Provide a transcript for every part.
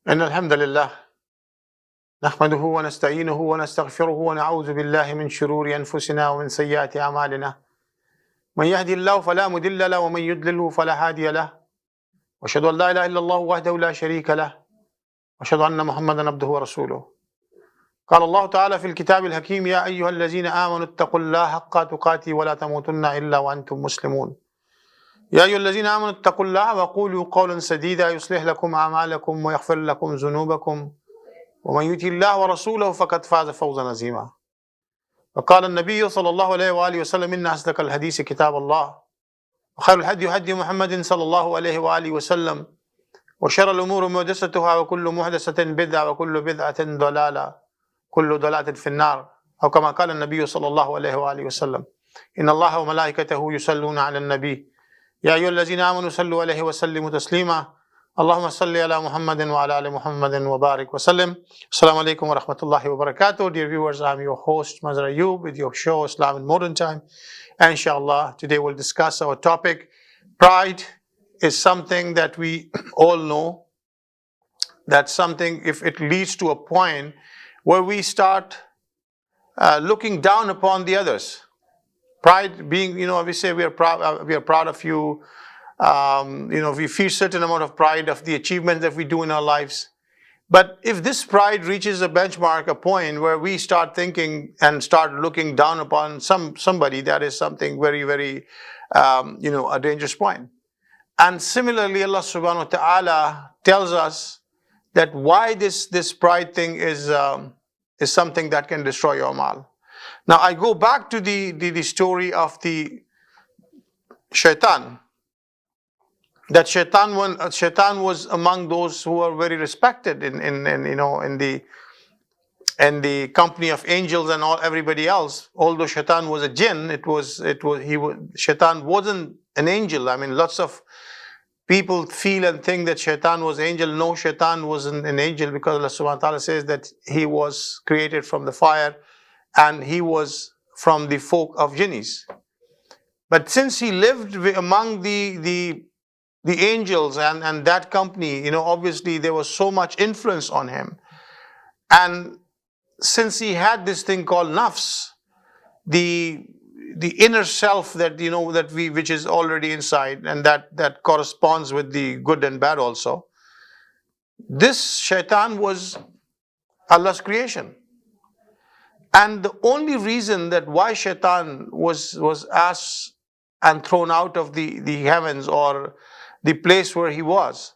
إن الحمد لله نحمده ونستعينه ونستغفره ونعوذ بالله من شرور أنفسنا ومن سيئات أعمالنا. من يهدي الله فلا مضل له ومن يضلله فلا هادي له. وأشهد أن لا إله إلا الله وحده لا شريك له وأشهد أن محمدا عبده ورسوله. قال الله تعالى في الكتاب الحكيم: يا أيها الذين آمنوا اتقوا الله حق تقاته ولا تموتن إلا وأنتم مسلمون. يا أيها الذين آمنوا اتقوا الله وقولوا قولا سديدا يصلح لكم أعمالكم ويغفر لكم ذنوبكم ومن يطع الله ورسوله فقد فاز فوزا عظيما. وقال النبي صلى الله عليه وآله وسلم: إن أصدق الحديث كتاب الله وخير الهدي هدي محمد صلى الله عليه وآله وسلم وشر الأمور محدثاتها وكل محدثة بدعة وكل بدعة ضلالة كل ضلالة في النار، أو كما قال النبي صلى الله عليه وآله وسلم: إن الله وملائكته يصلون على النبي يا أيها الذين آمنوا صلوا عليه وسلموا تسليما. اللهم صل على محمد وعلى آل محمد وبارك وسلم. Assalamu alaikum wa rahmatullahi wa barakatuh. Dear viewers, I'm your host Mazhar Ayub with your show Islam in Modern Time. And inshallah, today we'll discuss our topic. Pride is something that we all know. That's something, if it leads to a point where we start looking down upon the others. Pride being, we say we are proud of you. We feel certain amount of pride of the achievements that we do in our lives. But if this pride reaches a benchmark, a point where we start thinking and start looking down upon somebody, that is something very, very, a dangerous point. And similarly, Allah subhanahu wa ta'ala tells us that why this pride thing is something that can destroy your amal. Now, I go back to the story of the shaitan. That shaitan was among those who were very respected in the company of angels and everybody else. Although shaitan was a jinn, shaitan wasn't an angel. I mean, lots of people feel and think that shaitan was angel. No, shaitan wasn't an angel, because Allah subhanahu wa ta'ala says that he was created from the fire and he was from the folk of jinnis. But since he lived among the angels and that company, obviously there was so much influence on him. And since he had this thing called nafs, the inner self that which is already inside, and that corresponds with the good and bad also. This shaitan was Allah's creation. And the only reason that why shaitan was asked and thrown out of the heavens, or the place where he was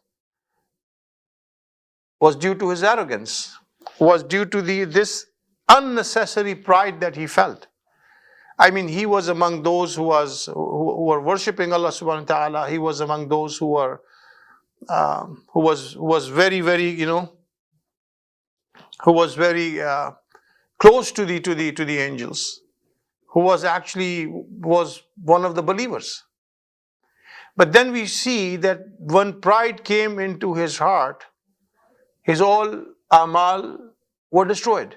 due to his arrogance, was due to this unnecessary pride that he felt. I mean, he was among those who were worshipping Allah subhanahu wa ta'ala. He was among those who was very, very, who was very close to the angels, who was one of the believers. But then we see that when pride came into his heart, his all amal were destroyed.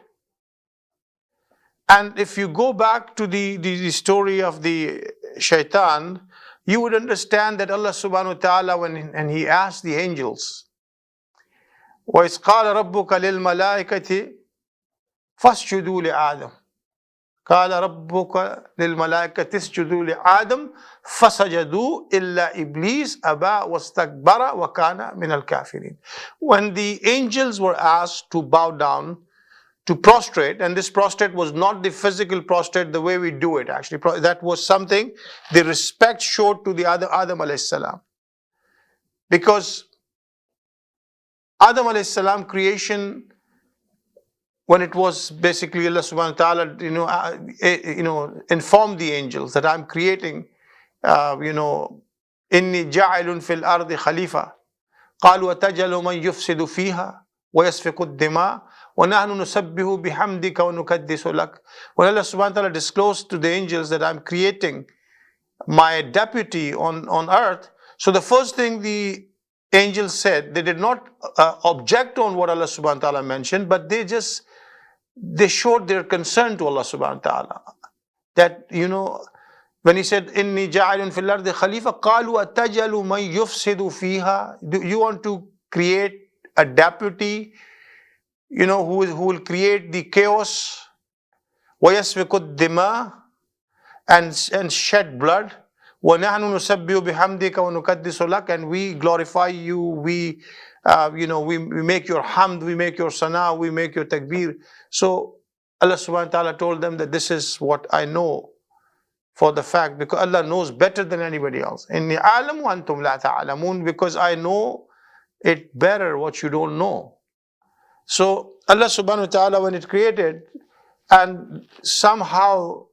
And if you go back to the story of the shaitan, you would understand that Allah subhanahu wa ta'ala, when he asked the angels, وَإِذْ قَالَ رَبُّكَ لِلْمَلَائِكَةِ فَاسْجُدُوا لِآدَمَ قَالَ رَبُّكَ لِلْمَلَائِكَةِ اسْجُدُوا لِآدَمَ فَسَجَدُوا إِلَّا إِبْلِيسَ أَبَى وَاسْتَكْبَرَ وَكَانَ مِنَ الْكَافِرِينَ. When the angels were asked to bow down, to prostrate, and this prostrate was not the physical prostrate the way we do it actually. That was something, the respect showed to the Adam alayhi salam. Because Adam alayhi salam creation, when it was basically Allah subhanahu wa ta'ala, informed the angels that I'm creating, inni ja'ilun fil ardi khalifa. قالوا أتجعل من يفسد فيها ويسفك الدماء وَنَحْنُ نُسَبِّحُ بِحَمْدِكَ وَنُقَدِّسُ لَكَ. When Allah subhanahu wa ta'ala disclosed to the angels that I'm creating my deputy on earth, so the first thing the angels said, they did not object on what Allah subhanahu wa ta'ala mentioned, but they showed their concern to Allah subhanahu wa ta'ala. That, when he said, إِنِّي جَعَلٌ فِي الْأَرْضِ خَلِيفَةً قَالُوا أَتَجْعَلُ مَنْ يُفْسِدُ فِيهَا. Do you want to create a deputy, who will create the chaos, وَيَسْفِكُ الدِّمَاء, and shed blood. وَنَحْنُ نُسَبِّحُ بِحَمْدِكَ وَنُقَدِّسُ لَكَ, and we glorify you, we make your hamd, we make your sana, we make your takbir. So Allah subhanahu wa ta'ala told them that this is what I know for the fact, because Allah knows better than anybody else. إِنِّي أَعْلَمُ وَأَنْتُمْ لَا تَعْلَمُونَ, because I know it better what you don't know. So Allah subhanahu wa ta'ala, when it created, and somehow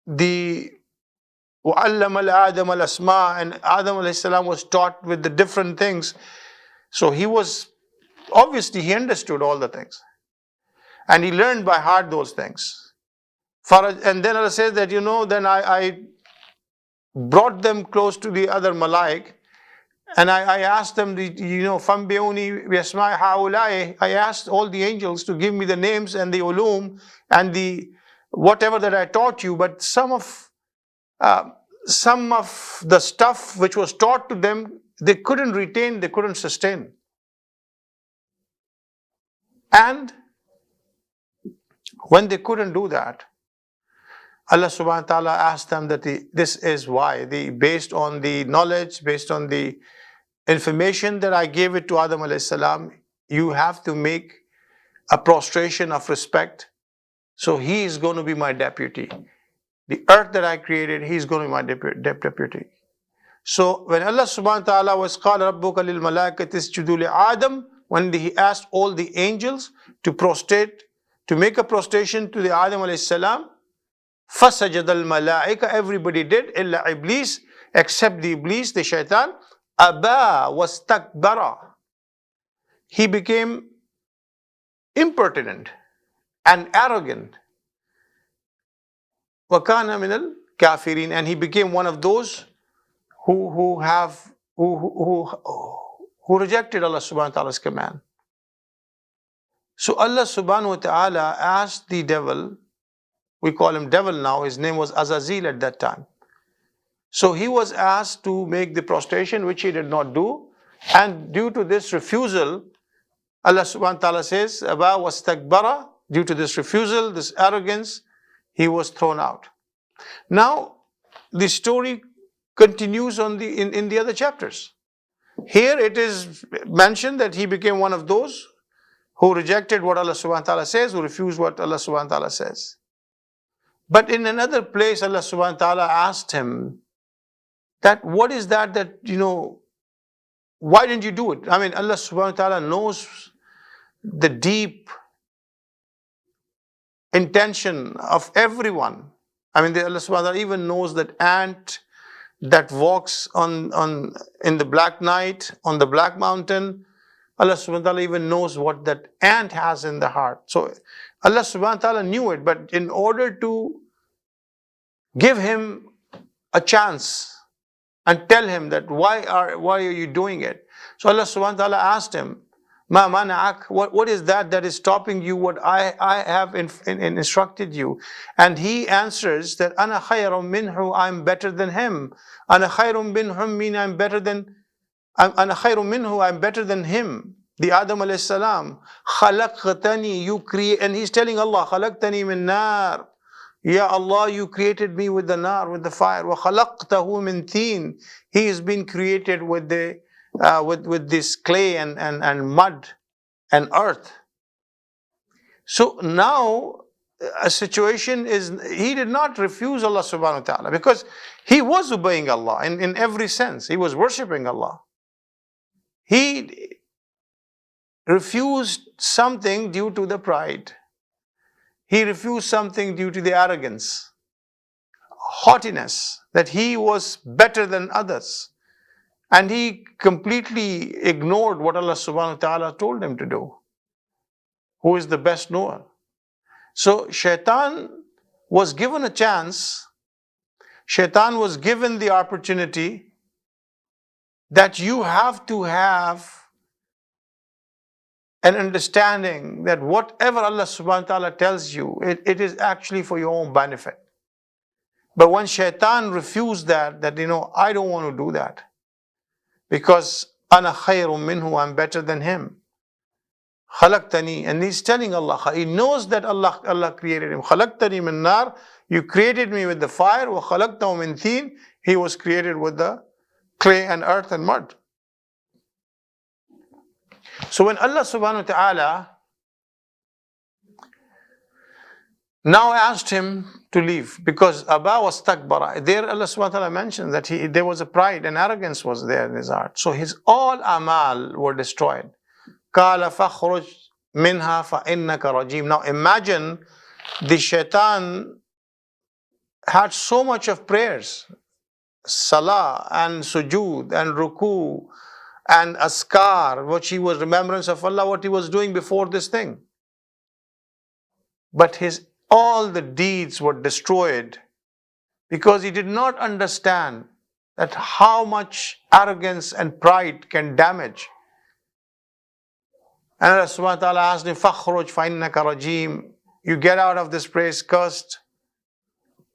the وَعَلَّمَ الْآدَمَ الْأَسْمَاءَ, and Adam alayhi salam was taught with the different things. So he understood all the things. And he learned by heart those things. And then Allah says that, then I brought them close to the other malaik, and I asked them, فَانْبِئُونِي بِأَسْمَاءِ هَؤُلَاءِ, I asked all the angels to give me the names and the ulum and the whatever that I taught you, but some of the stuff which was taught to them, they couldn't retain, they couldn't sustain. And when they couldn't do that, Allah subhanahu wa ta'ala asked them that this is why. Based on the knowledge, based on the information that I gave it to Adam alayhi salam, you have to make a prostration of respect. So he is going to be my deputy. The earth that I created, he's going to be my deputy. So when Allah subhanahu wa ta'ala was قَالَ رَبُّكَ لِلْمَلَائِكَةِ اسْجُدُوا لِآدَمَ, when he asked all the angels to prostrate, to make a prostration to the Adam alayhi salam, فَسَجَدَ الْمَلَائِكَ, everybody did, إِلَّا Iblis, except the Iblis, the shaitan, أَبَى وَاسْتَكْبَرَ, he became impertinent and arrogant. وَكَانَ مِنَ الْكَافِرِينَ, and he became one of those who rejected Allah subhanahu wa ta'ala's command. So Allah subhanahu wa ta'ala asked the devil, we call him devil now, his name was Azazil at that time. So he was asked to make the prostration, which he did not do, and due to this refusal, Allah subhanahu wa ta'ala says, Aba wastakbara, due to this refusal, this arrogance, he was thrown out. Now, the story continues in the other chapters. Here it is mentioned that he became one of those who rejected what Allah subhanahu wa ta'ala says, who refused what Allah subhanahu wa ta'ala says. But in another place, Allah subhanahu wa ta'ala asked him that, what is that why didn't you do it? I mean, Allah subhanahu wa ta'ala knows the deep intention of everyone. I mean, Allah subhanahu wa ta'ala even knows that ant that walks in the black night, on the black mountain. Allah subhanahu wa ta'ala even knows what that ant has in the heart. So Allah subhanahu wa ta'ala knew it, but in order to give him a chance and tell him that why are you doing it? So Allah subhanahu wa ta'ala asked him, Ma mana'ak, what is that is stopping you, what I have instructed you? And he answers that, Ana khayrun minhu, I'm better than him. Ana khayrun minhum, mean I'm better than, Ana khayrun minhu, I'm better than him. The Adam alayhi salam, khalaqtani, you create, and he's telling Allah, khalaqtani min nar. Ya Allah, you created me with the nar, with the fire. Wa khalaqtahu min teen. He has been created with this clay and mud and earth. So now a situation is, he did not refuse Allah subhanahu wa ta'ala, because he was obeying Allah in every sense. He was worshipping Allah. He refused something due to the pride. He refused something due to the arrogance, haughtiness, that he was better than others. And he completely ignored what Allah subhanahu wa ta'ala told him to do. Who is the best knower? So Shaitan was given a chance. Shaitan was given the opportunity that you have to have an understanding that whatever Allah subhanahu wa ta'ala tells you, it is actually for your own benefit. But when Shaitan refused that I don't want to do that, because ana khayrun minhu, I'm better than him. Khalaqtani, and he's telling Allah, he knows that Allah created him. Khalaqtani min nar, you created me with the fire. Wa khalaqtahu min thin, he was created with the clay and earth and mud. So when Allah subhanahu wa ta'ala now asked him to leave, because Aba was takbara, there Allah subhanahu wa ta'ala mentions that there was a pride and arrogance was there in his heart. So his all amal were destroyed. Qala fakhruj minha fa innaka rajim. Now imagine the shaitan had so much of prayers, salah and sujood and ruku and askar, which he was remembrance of Allah, what he was doing before this thing. But all the deeds were destroyed because he did not understand that how much arrogance and pride can damage. And Allah subhanahu wa ta'ala asked him, فَخْرُجْ فَإِنَّكَ رَجِيمٌ, you get out of this place cursed.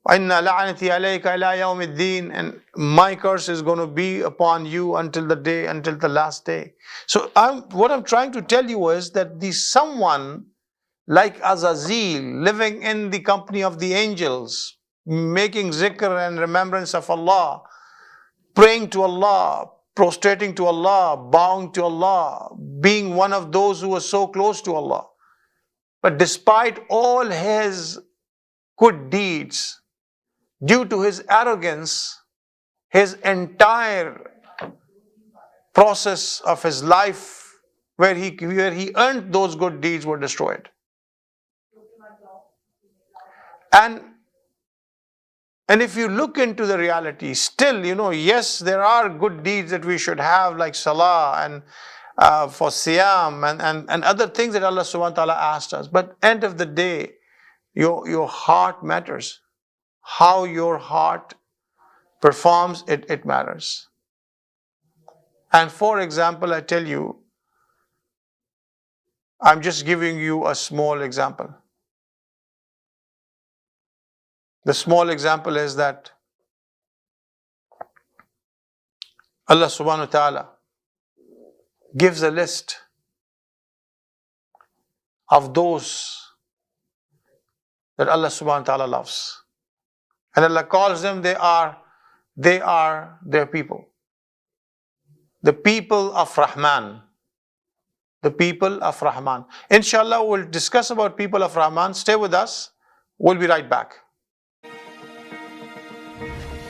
وَإِنَّ لَعْنَتِي عَلَيْكَ إِلَىٰ يَوْمِ الدِّينِ, and my curse is going to be upon you until the last day. So what I'm trying to tell you is that someone like Azazel, living in the company of the angels, making zikr and remembrance of Allah, praying to Allah, prostrating to Allah, bowing to Allah, being one of those who are so close to Allah. But despite all his good deeds, due to his arrogance, his entire process of his life where he earned those good deeds were destroyed. And if you look into the reality, still, yes, there are good deeds that we should have, like salah and for siyam and other things that Allah subhanahu wa ta'ala asked us. But end of the day, your heart matters. How your heart performs, it matters. And for example, I tell you, I'm just giving you a small example. The small example is that Allah subhanahu wa ta'ala gives a list of those that Allah subhanahu wa ta'ala loves. And Allah calls them, they are their people. The people of Rahman. The people of Rahman. Inshallah, we'll discuss about people of Rahman. Stay with us. We'll be right back.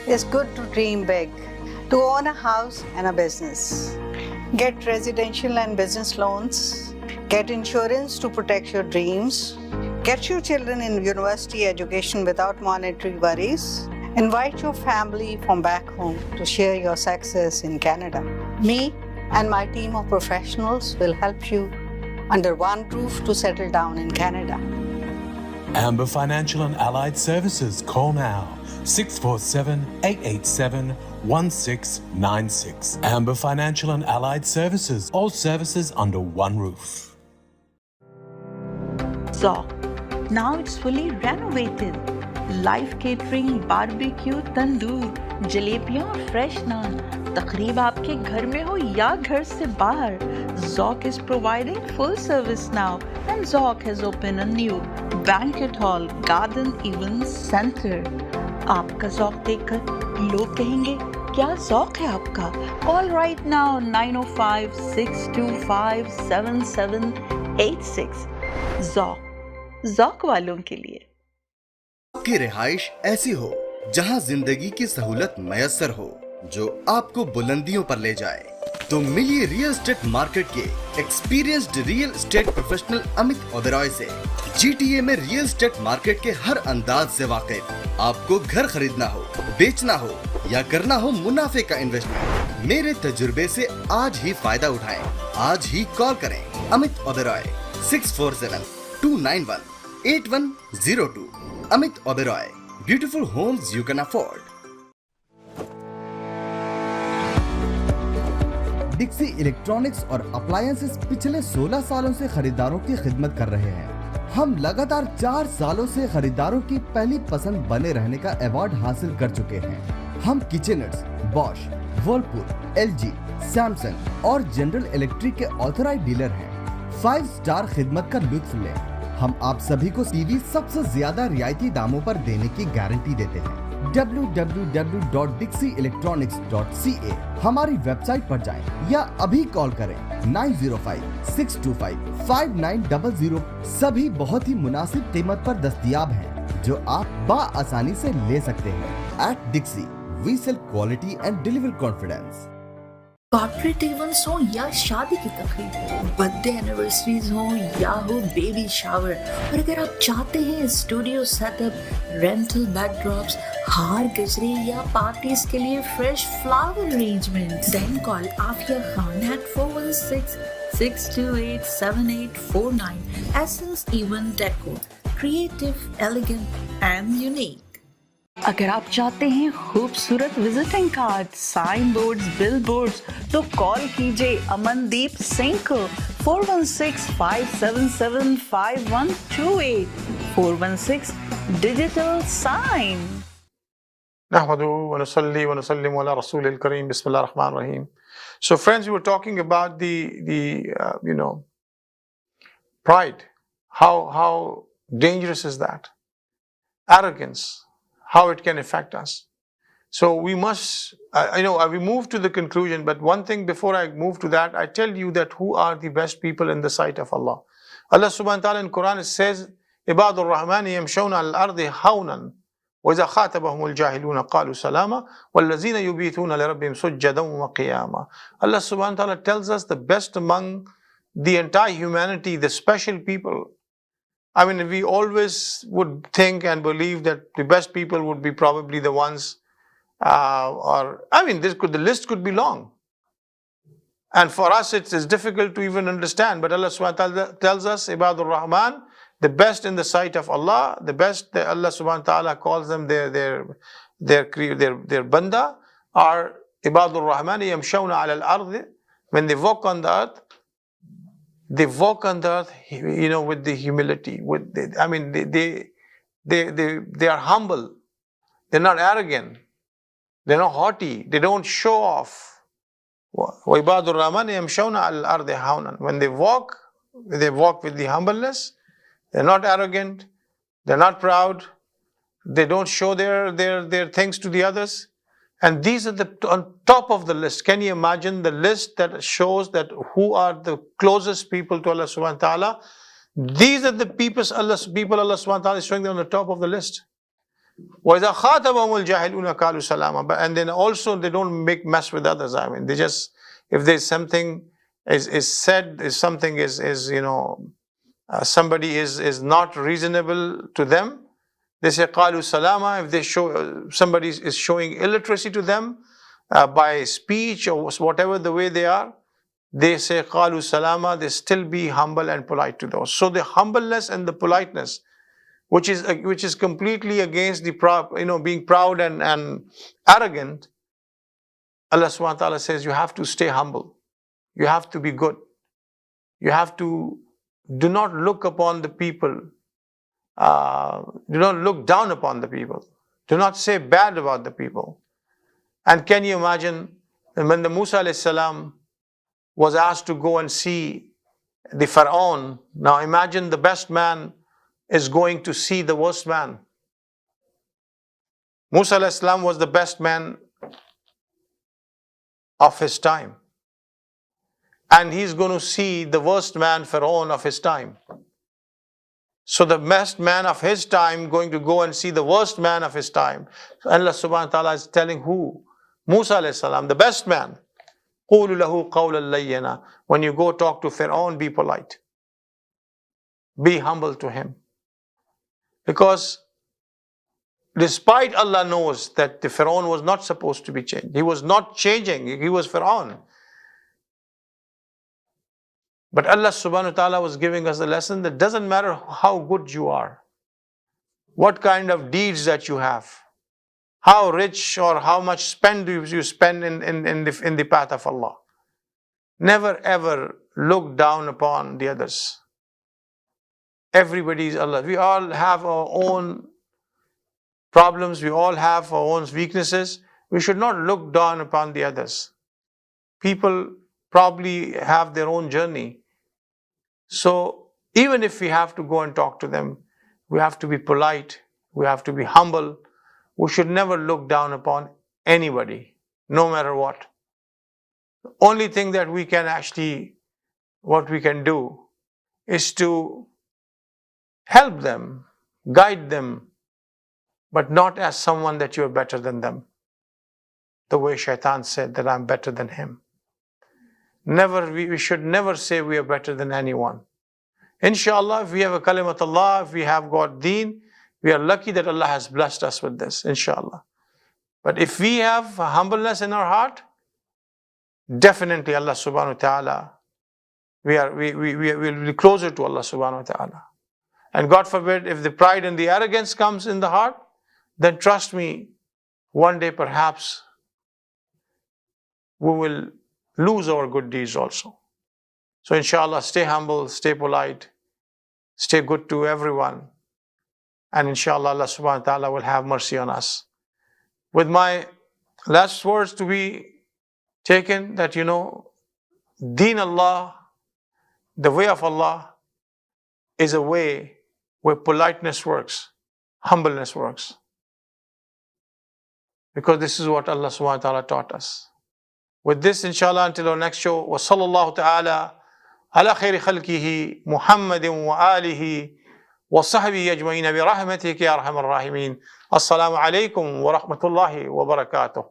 It's good to dream big, to own a house and a business. Get residential and business loans. Get insurance to protect your dreams. Get your children in university education without monetary worries. Invite your family from back home to share your success in Canada. Me and my team of professionals will help you under one roof to settle down in Canada. Amber Financial and Allied Services. Call now. 647-887-1696. Amber Financial and Allied Services. All services under one roof. Zoc. Now it's fully renovated. Live catering, barbecue, tandoor, जलेबियाँ और fresh naan. तकरीब आपके घर में हो या घर से बाहर. Zoc is providing full service now, and Zoc has opened a new banquet hall, garden event center. आपका Zoc देखकर लोग कहेंगे क्या Zoc है आपका? Call right now 905-625-7786. Zoc वालों के लिए. आपकी रिहाइश ऐसी हो जहां जिंदगी की सहूलत मयसर हो, जो आपको बुलंदियों पर ले जाए, तो मिलिए रियल एस्टेट मार्केट के experienced real estate professional Amit Oberoi से। GTA में रियल एस्टेट मार्केट के हर अंदाज से वाकिफ। आपको घर खरीदना हो, बेचना हो या करना हो मुनाफे का इन्वेस्टमेंट, मेरे तजुर्बे से आज ही फायदा उठाएं। आज ही कॉल करें Amit Oberoi 647-291-8102। Amit Oberoi, beautiful homes you can afford. Dixie electronics और अप्लायंसेस पिछले 16 सालों से खरीदारों की खिदमत कर रहे हैं। हम लगातार 4 सालों से खरीदारों की पहली पसंद बने रहने का अवार्ड हासिल कर चुके हैं। हम किचनर्स, बॉश, वर्लपूल, LG, सैमसंग और जनरल इलेक्ट्रिक के ऑथराइज्ड डीलर हैं। 5 स्टार खिदमत का लुत्फ लें। हम आप सभी को टीवी सबसे ज्यादा रियायती दामों पर देने की गारंटी देते हैं। www.dixieelectronics.ca हमारी वेबसाइट पर जाएं या अभी कॉल करें 9056255900। सभी बहुत ही मुनासिब कीमत पर दस्तयाब हैं जो आप आसानी से ले सकते हैं। At Dixie, we sell quality and deliver confidence. Corporate events हो या शादी की तकरीब, बर्थडे एनिवर्सरीज हो या हो बेबी शावर, और अगर आप चाहते हैं स्टूडियो सेटअप, रेंटल बैकड्रॉप्स, हार गजरे या पार्टीज के लिए fresh flower arrangement, then call Afia Khan at 416-628-7849. Essence Event Decor, creative, elegant and unique. अगर आप चाहते हैं खूबसूरत visiting card, signboards, billboards, तो कॉल कीजिए अमनदीप सिंह को 416-577-5128 416 digital sign. نحمده ونصلي ونسلم على رسول الكريم بسم الله الرحمن الرحيم. So friends, we were talking about the pride. How dangerous is that? Arrogance. How it can affect us. So we must, we move to the conclusion, but one thing before I move to that, I tell you that who are the best people in the sight of Allah. Allah subhanahu wa ta'ala in Quran says, عِبَادُ الرَّحْمَنِ يَمْشَوْنَ عَلَى الْأَرْضِ هَوْنًا وَإِذَا خَاطَبَهُمُ الْجَاهِلُونَ قَالُوا سَلَامًا وَالَّذِينَ يُبِيتُونَ لِرَبِّهِمْ سُجَّدًا وَقِيَامًا. Allah subhanahu wa ta'ala tells us the best among the entire humanity, the special people. I mean, we always would think and believe that the best people would be probably the ones, the list could be long. And for us, it's difficult to even understand. But Allah subhanahu wa ta'ala tells us, Ibadur Rahman, the best in the sight of Allah, the best, Allah subhanahu wa ta'ala calls them their banda, are Ibadur Rahman, yamshawna ala al-ard. When they walk on the earth, they walk on the earth, with the humility. They are humble. They're not arrogant. They're not haughty. They don't show off. وَعِبَادُ الرَّحْمَنِ يَمْشَوْنَ عَلَى الْأَرْضِ هَوْنًا. When they walk with the humbleness. They're not arrogant. They're not proud. They don't show their things to the others. And these are on top of the list. Can you imagine the list that shows that who are the closest people to Allah subhanahu wa ta'ala? These are the people Allah subhanahu wa ta'ala is showing them on the top of the list. وَإِذَا خَاطَبَهُمُ الْجَاهِلُونَ قَالُوا سَلَامًا. And then also they don't make mess with others. I mean, they just, if there's something is said, if something somebody is not reasonable to them, they say qalu salama. If they somebody is showing illiteracy to them by speech or whatever the way they are, they say qalu salama. They still be humble and polite to those. So the humbleness and the politeness, which is completely against the being proud and arrogant. Allah subhanahu wa ta'ala says you have to stay humble. You have to be good. You have to do not look upon the people. Do not look down upon the people. Do not say bad about the people. And can you imagine when the Musa alayhi salam was asked to go and see the Pharaoh? Now imagine the best man is going to see the worst man. Musa alayhi salam was the best man of his time. And he's going to see the worst man, Pharaoh, of his time. So the best man of his time going to go and see the worst man of his time. So Allah subhanahu wa ta'ala is telling who? Musa alayhi salam, the best man. قُولُوا لَهُ قَوْلًا لَيِّنًا. When you go talk to Pharaoh, be polite. Be humble to him. Because despite Allah knows that the Pharaoh was not supposed to be changed. He was not changing. He was Pharaoh. But Allah subhanahu wa ta'ala was giving us a lesson that doesn't matter how good you are, what kind of deeds that you have, how rich or how much spend you spend in the path of Allah. Never ever look down upon the others. Everybody is Allah. We all have our own problems. We all have our own weaknesses. We should not look down upon the others. People probably have their own journey. So even if we have to go and talk to them, we have to be polite, we have to be humble. We should never look down upon anybody, no matter what. The only thing that we can actually, what we can do is to help them, guide them, but not as someone that you're better than them. The way Shaitan said that I'm better than him. We should never say we are better than anyone. Inshallah, if we have a kalimat Allah, if we have got deen, we are lucky that Allah has blessed us with this, inshallah. But if we have humbleness in our heart, definitely Allah subhanahu wa ta'ala, we will be closer to Allah subhanahu wa ta'ala. And God forbid, if the pride and the arrogance comes in the heart, then trust me, one day perhaps we will lose our good deeds also. So inshallah, stay humble, stay polite, stay good to everyone. And inshallah, Allah subhanahu wa ta'ala will have mercy on us. With my last words to be taken, that Deen Allah, the way of Allah, is a way where politeness works, humbleness works. Because this is what Allah subhanahu wa ta'ala taught us. With this, inshallah, until our next show, wa sallallahu ta'ala ala khayri khalqihi Muhammadin wa alihi wa sahbihi ajma'in bi rahmatika ya arhamar rahimin. Assalamu alaikum wa rahmatullahi wa barakatuh.